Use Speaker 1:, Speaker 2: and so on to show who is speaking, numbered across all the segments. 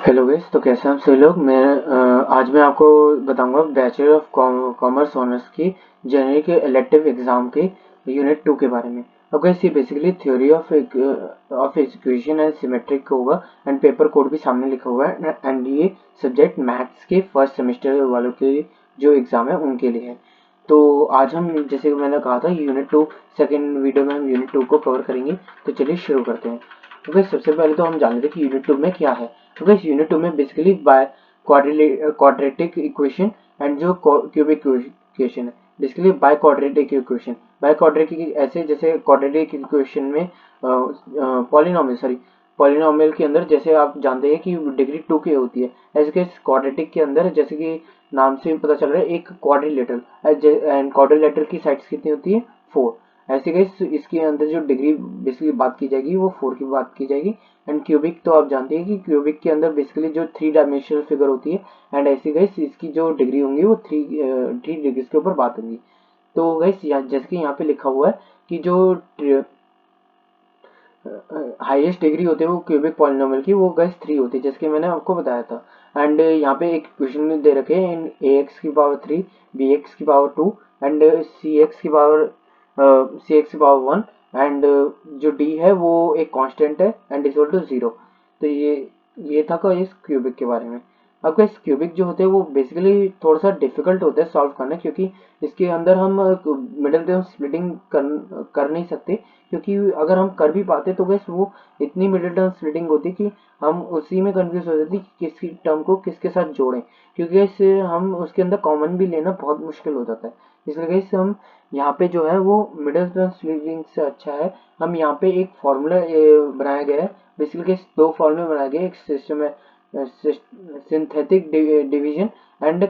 Speaker 1: Hello guys, तो कैसे हैं आप सभी लोग। आज मैं आपको बताऊंगा बैचलर ऑफ कॉमर्स ऑनर्स की जेनरिक इलेक्टिव एग्जाम के यूनिट 2 के बारे में। अब गाइस ये basically theory of equation and symmetric होगा एंड पेपर कोड भी सामने लिखा हुआ है एंड ये सब्जेक्ट मैथ्स के फर्स्ट सेमेस्टर वालों के जो एग्जाम है उनके लिए है। तो आज हम जैसे कि मैंने कहा था यूनिट 2 सेकेंड वीडियो में हम यूनिट 2 को कवर करेंगे। तो चलिए शुरू करते हैं। तो गाइस सबसे पहले तो हम जान लेते हैं कि यूनिट 2 में क्या है। तो गाइस यूनिट 2 में basically by quadratic equation and जो क्यूबिक इक्वेशन है, basically by quadratic equation. By quadratic ऐसे जैसे क्वाड्रेटिक इक्वेशन में पॉलिनोमियल के अंदर जैसे आप जानते हैं कि डिग्री 2 की होती है, ऐसे के क्वाड्रेटिक के अंदर जैसे कि नाम से भी पता चल रहा है एक क्वाड्रिलेटरल एंड क्वाड्रिलेटरल की साइड्स कितनी होती है 4। ऐसे गाइस इसके अंदर जो डिग्री बेसिकली बात की जाएगी वो 4 की बात की जाएगी। एंड क्यूबिक तो आप जानते हैं कि क्यूबिक के अंदर बेसिकली जो 3 डायमेंशनल फिगर होती है एंड ऐसे गाइस इसकी जो डिग्री होंगी वो 3 डिग्रीज के ऊपर बात होंगी। तो गाइस जैसे कि यहाँ पे लिखा हुआ है कि जो हाईएस्ट डिग्री होती है वो क्यूबिक पॉलिनोमियल की वो गाइस 3 होती है, जैसे कि मैंने आपको बताया था। एंड यहाँ पे एक इक्वेशन दे रखे हैं इन ax की पावर 3 bx की पावर 2 एंड cx की पावर 1 एंड जो d है वो एक कांस्टेंट है एंड इक्वल टू 0। तो ये था का इस क्यूबिक के बारे में। अब गाइस क्यूबिक जो होते हैं वो बेसिकली थोड़ा सा डिफिकल्ट होता है सॉल्व करना, क्योंकि इसके अंदर हम मिडिल टर्म स्प्लिटिंग कर नहीं सकते, क्योंकि अगर हम कर भी पाते तो गैस वो इतनी मिडिल टर्म स्प्लिटिंग होती कि हम उसी में कंफ्यूज हो जाती कि किसी टर्म को किसके साथ जोड़ें, क्योंकि इससे हम उसके अंदर कॉमन भी लेना बहुत मुश्किल हो जाता है। इसलिए गैस हम यहाँ पे जो है वो मिडिल टर्म स्प्लिटिंग से अच्छा है हम यहाँ पे एक फॉर्मूला बनाया गया है। बेसिकली गैस 2 फॉर्मूले बनाए गए, एक सिस्टम है सिंथेटिक डिवीजन एंड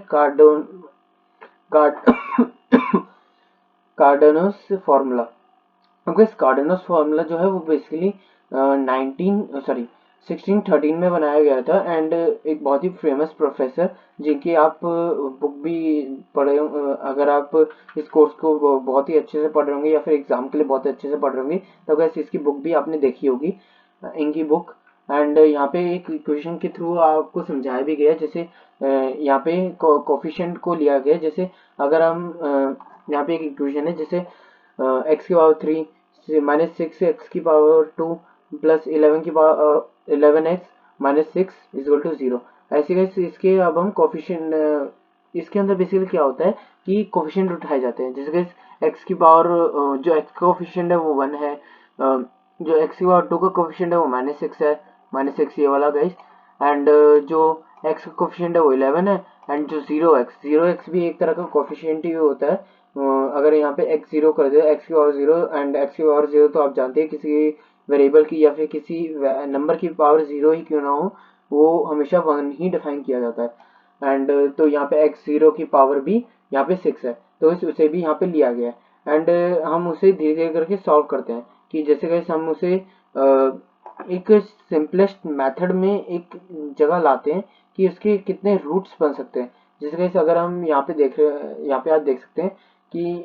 Speaker 1: कार्डनोस फार्मूला। क्योंकि इस कार्डेनस फार्मूला जो है वो बेसिकली 1613 में बनाया गया था एंड एक बहुत ही फेमस प्रोफेसर जिनकी आप बुक भी पढ़े अगर आप इस कोर्स को बहुत ही अच्छे से पढ़ रहे होंगे या फिर एग्जाम के लिए बहुत अच्छे से पढ़ रहे होंगे तो वैसे इसकी बुक भी आपने देखी होगी, इनकी बुक। एंड यहाँ पे एक इक्वेशन के थ्रू आपको समझाया भी गया, जैसे यहाँ पे कोफिशिएंट को लिया गया। जैसे अगर हम यहाँ पे एक इक्वेशन है जैसे एक्स की पावर 3 -6 एक्स की पावर 2 प्लस 11 की पावर 11x -6 इक्वल टू 0। ऐसे कैसे इसके अब हम कोफिशिएंट इसके अंदर बेसिकली क्या होता है कि कोफिशिएंट उठाए जाते हैं। जैसे कि एक्स की पावर जो एक्स का कोफिशिएंट है वो 1 है, जो एक्स की पावर 2 का कोफिशिएंट है वो -6 है, -6 ये वाला गाइस। एंड जो एक्स का कोफिशिएंट है वो 11 है एंड जो 0x भी एक तरह का कोफिशिएंट ही होता है। अगर यहाँ पे x 0 कर दे, x की पावर 0 एंड x की पावर 0 तो आप जानते हैं किसी वेरिएबल की या फिर किसी नंबर की पावर 0 ही क्यों ना हो वो हमेशा 1 ही डिफाइन किया जाता है। एंड तो यहाँ पे x 0 की पावर भी यहाँ पे 6 है, तो उसे भी यहाँ पे लिया गया है। एंड हम उसे धीरे धीरे करके सॉल्व करते हैं कि जैसे कैसे हम उसे एक सिंपलेस्ट मेथड में एक जगह लाते हैं कि उसके कितने रूट्स बन सकते हैं। जैसे कैसे अगर हम यहाँ पे देख रहे हैं, यहाँ पे आप देख सकते हैं कि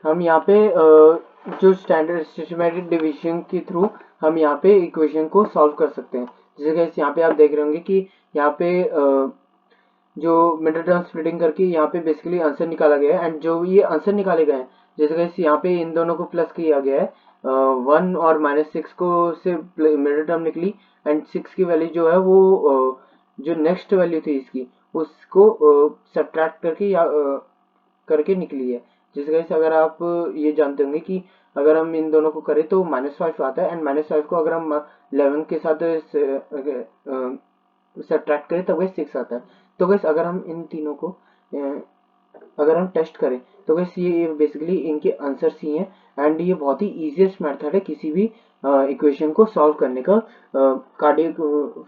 Speaker 1: हम यहाँ पे जो स्टैंडर्ड सिस्टमैटिक डिवीजन के थ्रू हम यहाँ पे इक्वेशन को सॉल्व कर सकते हैं। जैसे कि यहाँ पे आप देख रहे होंगे कि यहाँ पे जो मिडिल टर्म स्प्लिटिंग करके यहाँ पे बेसिकली आंसर निकाला गया है एंड जो ये आंसर निकाले गए हैं जैसे कि यहाँ पे इन दोनों को प्लस किया गया है, 1 और -6 को से मिडिल टर्म निकली एंड 6 की वैल्यू जो है वो जो नेक्स्ट वैल्यू थी इसकी उसको सब्ट्रैक्ट करके या करके निकली है। जिस वजह से अगर आप ये जानते होंगे कि अगर हम इन दोनों को करें तो -5 आता है एंड -5 को अगर हम 11 के साथ सब्ट्रैक्ट करें तो वह 6 आता है। तो गैस अगर हम इन तीनों को अगर हम टेस्ट करें तो गैस ये बेसिकली इनके आंसर्स ही हैं एंड ये बहुत ही इजीएस्ट मेथड है किसी भी इक्वेशन को सॉल्व करने का कार्डियक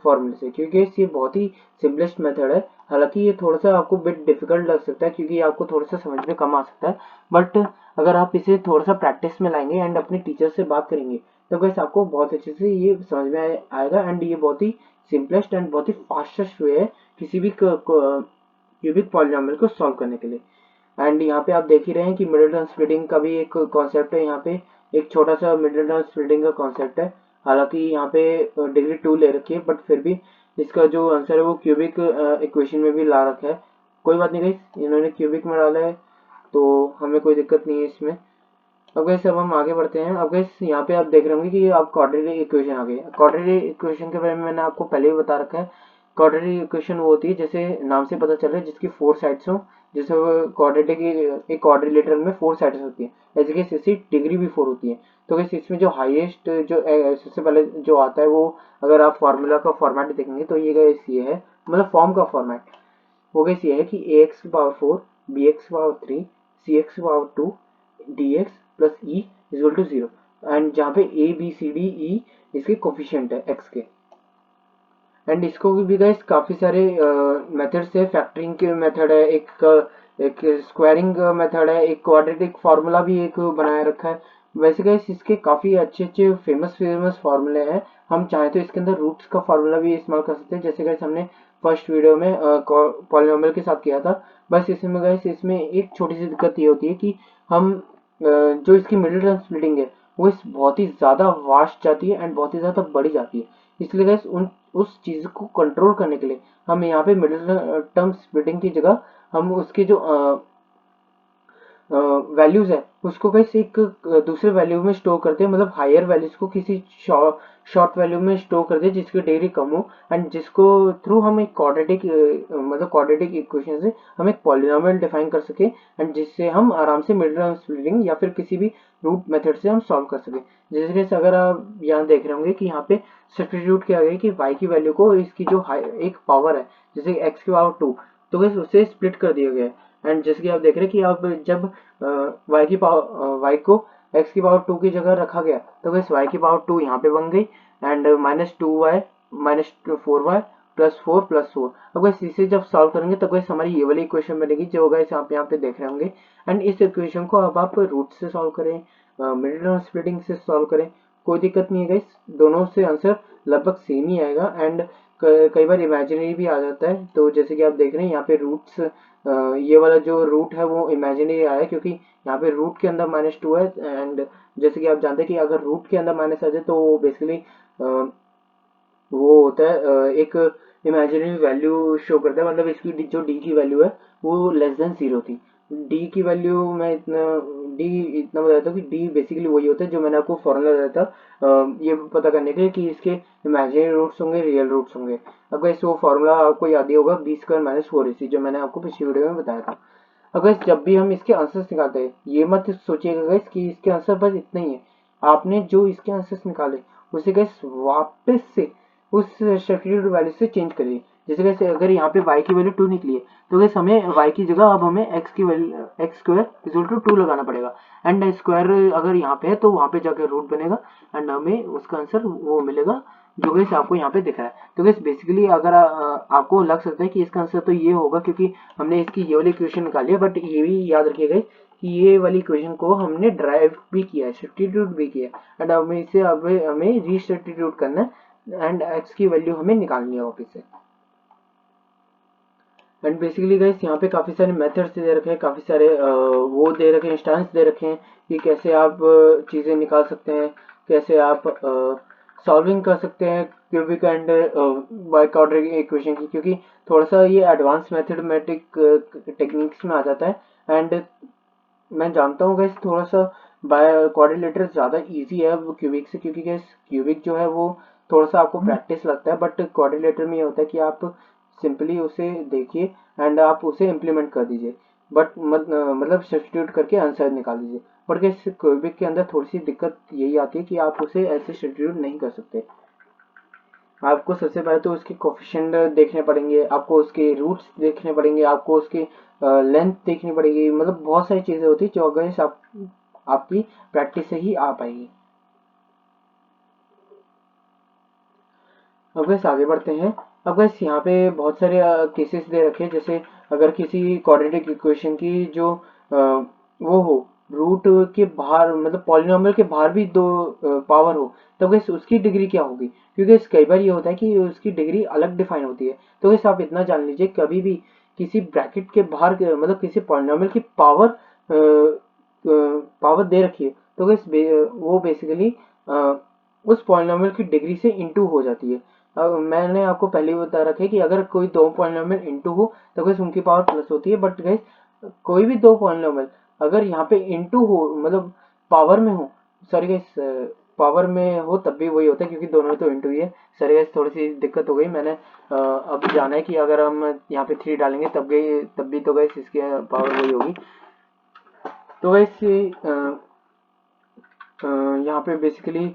Speaker 1: फॉर्मूले से, क्योंकि ये बहुत ही सिंपलेस्ट मेथड है। हालांकि ये थोड़ा सा आपको बिट डिफिकल्ट लग सकता है क्योंकि आपको थोड़ा सा समझ में कम आ सकता है, बट अगर आप इसे थोड़ा सा प्रैक्टिस में लाएंगे एंड अपने टीचर से बात करेंगे तो गैस आपको बहुत अच्छे से ये समझ में आएगा एंड ये बहुत ही सिंपलेस्ट एंड बहुत ही फास्टेस्ट वे है किसी भी क्यूबिक पॉलिनोमियल को सॉल्व करने के लिए। एंड यहाँ पे आप देख ही रहे हैं कि मिडिल टर्म स्प्लिटिंग का भी एक कॉन्सेप्ट है। यहाँ पे एक छोटा सा मिडिल टर्म स्प्लिटिंग का कॉन्सेप्ट है। हालांकि यहाँ पे डिग्री 2 ले रखी है, बट फिर भी इसका जो आंसर है वो क्यूबिक इक्वेशन में भी ला रखा है। कोई बात नहीं गाइस, इन्होंने क्यूबिक में डाला है तो हमें कोई दिक्कत नहीं है इसमें। अब गैस अब हम आगे बढ़ते हैं। अब गैस यहाँ पे आप देख रहे होंगे कि आप क्वाड्रेटिक इक्वेशन आ गई। क्वाड्रेटिक इक्वेशन के बारे में मैंने आपको पहले ही बता रखा है। क्वाड्रेटिक इक्वेशन वो होती है, जैसे नाम से पता चल रहा है, जिसकी 4 साइड्स हो। जैसे क्वाड्रेटिक एक क्वाड्रिलेटरल में 4 साइड्स होती है, ऐसे कि इसकी डिग्री भी 4 होती है। तो गैस इसमें जो हाईएस्ट जो सबसे पहले जो आता है वो, अगर आप फार्मूला का फॉर्मेट देखेंगे तो ये गैस ये है, मतलब फॉर्म का फॉर्मेट वो गैस ये है कि ax की पावर 4 bx की पावर 3 cx की power 2 dx plus e equal to 0। And जहाँ पे A B C D E इसके कोफिशिएंट है x के। एंड इसको भी गाइस काफी सारे मेथड्स है। फैक्टरिंग के मेथड है, एक स्क्वायरिंग मेथड है, एक क्वाड्रेटिक फार्मूला भी एक बनाया रखा है। वैसे गाइस इसके काफी अच्छे अच्छे फेमस फार्मूले हैं। हम चाहे तो इसके अंदर रूट्स का फार्मूला भी इस्तेमाल कर सकते हैं, जैसे गाइस हमने फर्स्ट वीडियो में पॉलिनोमियल के साथ किया था। बस इसमें गाइस इसमें एक छोटी सी दिक्कत ये होती है कि हम जो इसकी मिडिल टर्म स्प्लिटिंग है वो इस बहुत ही ज़्यादा वास्ट जाती है एंड बहुत ही ज़्यादा बढ़ी जाती है। इसलिए गाइस उस चीज़ को कंट्रोल करने के लिए हम यहाँ पे मिडिल टर्म स्प्लिटिंग की जगह हम उसके जो वैल्यूज है उसको कैसे एक दूसरे वैल्यू में स्टोर करते हैं, मतलब हायर वैल्यूज को किसी शॉर्ट वैल्यू में स्टोर करते हैं जिसकी डिग्री कम हो, एंड जिसको थ्रू हम एक क्वाड्रेटिक मतलब क्वाड्रेटिक इक्वेशन से हम एक पॉलिनोमियल डिफाइन कर सके, एंड जिससे हम आराम से मिडिल टर्म स्प्लिटिंग या फिर किसी भी रूट मेथड से हम सॉल्व कर सके। जैसे कि अगर आप यहाँ देख रहे होंगे कि यहाँ पे सब्स्टिट्यूट किया गया कि y की वैल्यू को इसकी जो एक पावर है जैसे x की पावर 2, तो वैसे उससे स्प्लिट कर दिया गया है। एंड जैसे कि आप देख रहे हैं कि आप जब y की पावर y को x की पावर 2 की जगह रखा गया तो वैसे y की पावर 2 यहाँ पे बन गई, एंड -2y -4y +4 अब वैसे इसे जब सॉल्व करेंगे तब वैसे हमारी ये वाली इक्वेशन बनेगी जो वैसे आप यहाँ पे देख रहे होंगे। एंड इस इक्वेशन को अब आप रूट से सॉल्व करें, मिडिल टर्म स्प्लिटिंग से सॉल्व करें, कोई दिक्कत नहीं है गाइस, दोनों से आंसर लगभग सेम ही आएगा। एंड कई बार इमेजिनरी भी आ जाता है, तो जैसे कि आप देख रहे हैं यहाँ पे रूट्स, ये वाला जो रूट है वो इमेजिनरी आया है क्योंकि यहाँ पे रूट के अंदर -2 है। एंड जैसे कि आप जानते हैं कि अगर रूट के अंदर माइनस आ जाए तो बेसिकली वो होता है एक इमेजिनरी वैल्यू शो करता है, मतलब इसकी जो डी की वैल्यू है वो लेस देन 0 थी। डी की वैल्यू मैं इतना बताता हूँ कि डी बेसिकली वही होता है जो मैंने आपको फॉर्मूला बताया था ये पता करने के लिए कि इसके इमेजिनरी रूट्स होंगे रियल रूट्स होंगे। अगर इस वो फॉर्मूला आपको याद ही होगा b² - 4ac जो मैंने आपको पिछली वीडियो में बताया था। अगर जब भी हम इसके आंसर्स निकालते हैं ये मत सोचिएगा गाइस कि इसके आंसर बस इतना ही है। आपने जो इसके आंसर्स निकाले उसे गाइस वापस से उस सब्स्टिट्यूट वैल्यू से चेंज करिए। जैसे कैसे अगर यहाँ पे y की वैल्यू 2 निकली है तो गैस हमें y की जगह अब हमें x की वैल्यू x² = 2 लगाना पड़ेगा, एंड स्क्वायर अगर यहाँ पे है तो वहाँ पे जाकर रूट बनेगा एंड हमें उसका आंसर वो मिलेगा जो गैस आपको यहाँ पे दिख रहा है। तो गैस बेसिकली अगर आपको लग सकता है कि इसका आंसर तो ये होगा क्योंकि हमने इसकी ये वाली इक्वेशन निकाली है, बट ये भी याद रखिएगा कि ये वाली इक्वेशन को हमने ड्राइव भी किया है, सब्स्टिट्यूट भी किया है, एंड हमें इसे अब हमें रीसब्स्टिट्यूट करना है एंड x की वैल्यू हमें निकालनी है वापस से। एंड बेसिकली गाइस यहाँ पे काफ़ी सारे मेथड्स दे रखे हैं, काफ़ी सारे वो दे रखे हैं, इंस्टांस दे रखे हैं कि कैसे आप चीज़ें निकाल सकते हैं, कैसे आप सॉल्विंग कर सकते हैं क्यूबिक एंड बाइक्वाड्रेटिक इक्वेशन की, क्योंकि थोड़ा सा ये एडवांस मैथमेटिक टेक्निक्स में आ जाता है। एंड मैं जानता हूँ गाइस थोड़ा सा क्वाड्रिलेटर ज़्यादा इजी है क्यूबिक से, क्योंकि गाइस क्यूबिक जो है वो थोड़ा सा आपको प्रैक्टिस लगता है, बट क्वाड्रिलेटर में ये होता है कि आप सिंपली उसे देखिए एंड आप उसे इम्प्लीमेंट कर दीजिए, बट मतलब सब्स्टिट्यूट करके आंसर निकाल दीजिए। बट गाइस क्यूबिक के अंदर थोड़ी सी दिक्कत यही आती है कि आप उसे ऐसे सब्स्टिट्यूट नहीं कर सकते। आपको सबसे पहले तो उसके कोफिशिएंट देखने पड़ेंगे, आपको उसके रूट्स देखने पड़ेंगे, आपको उसकी लेंथ देखनी पड़ेगी, मतलब बहुत सारी चीज़ें होती है जो अगर आपकी प्रैक्टिस से ही आ पाएगी। अब बस आगे बढ़ते हैं। अब बस यहाँ पे बहुत सारे केसेस दे रखे हैं, जैसे अगर किसी क्वाड्रेटिक इक्वेशन की जो वो हो रूट के बाहर, मतलब पॉलिनोमियल के बाहर भी दो पावर हो, तो वैसे उसकी डिग्री क्या होगी, क्योंकि कई बार ये होता है कि उसकी डिग्री अलग डिफाइन होती है। तो वैसे आप इतना जान लीजिए कभी भी किसी ब्रैकेट के बाहर मतलब किसी पॉलिनोमियल की पावर दे रखी है तो गाइस वो बेसिकली उस पॉलिनोमियल की डिग्री से इंटू हो जाती है। अब मैंने आपको पहले ही बता रखा है कि अगर कोई दो पॉलिनोमियल इंटू हो तो गाइस उनकी पावर प्लस होती है, बट गाइस कोई भी दो पॉलिनोमियल अगर यहाँ पे इंटू हो मतलब पावर में हो, सॉरी गाइस पावर में हो तब भी वही होता है क्योंकि दोनों में तो इंटू ही है। सॉरी गाइस थोड़ी सी दिक्कत हो गई, मैंने अब जाना है कि अगर हम यहाँ पे 3 डालेंगे तब भी तो गाइस इसकी पावर वही होगी। तो वैसे यहाँ पे बेसिकली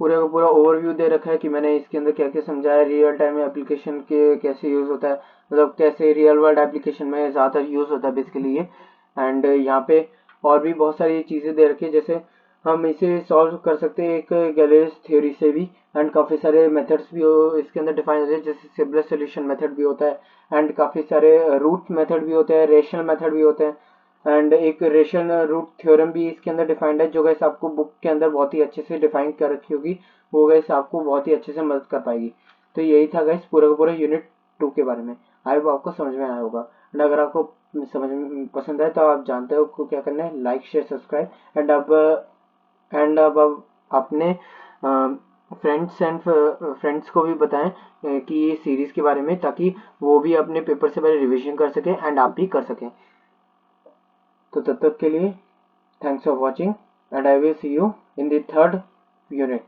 Speaker 1: पूरा का पूरा ओवरव्यू दे रखा है कि मैंने इसके अंदर क्या क्या समझाया, रियल टाइम एप्लीकेशन के कैसे यूज़ होता है, मतलब कैसे रियल वर्ल्ड एप्लीकेशन में ज़्यादा यूज़ होता है बेसिकली ये। एंड यहाँ पे और भी बहुत सारी चीज़ें दे रखी है, जैसे हम इसे सॉल्व कर सकते हैं एक गैलेरस थ्योरी से भी, एंड काफ़ी सारे मेथड्स भी इसके अंदर डिफाइन होते हैं, जैसे सिम्पलेस्ट सोल्यूशन मेथड भी होता है, एंड काफ़ी सारे रूट मेथड भी होते हैं, रेशनल मेथड भी होते हैं, एंड एक रेशनल रूट थ्योरम भी इसके अंदर डिफाइंड है जो गैस आपको बुक के अंदर बहुत ही अच्छे से डिफाइन कर रखी होगी, वो गैस आपको बहुत ही अच्छे से मदद कर पाएगी। तो यही था गैस पूरा का पूरा यूनिट 2 के बारे में। आई होप आपको समझ में आया होगा, एंड अगर आपको समझ में पसंद आए तो आप जानते हो आपको क्या करना है, लाइक शेयर सब्सक्राइब, एंड अब अपने फ्रेंड्स को भी बताएं कि ये सीरीज के बारे में, ताकि वो भी अपने पेपर से पहले रिवीजन कर सकें एंड आप भी कर सकें। तो तब तक के लिए thanks for watching and I will see you in the third unit.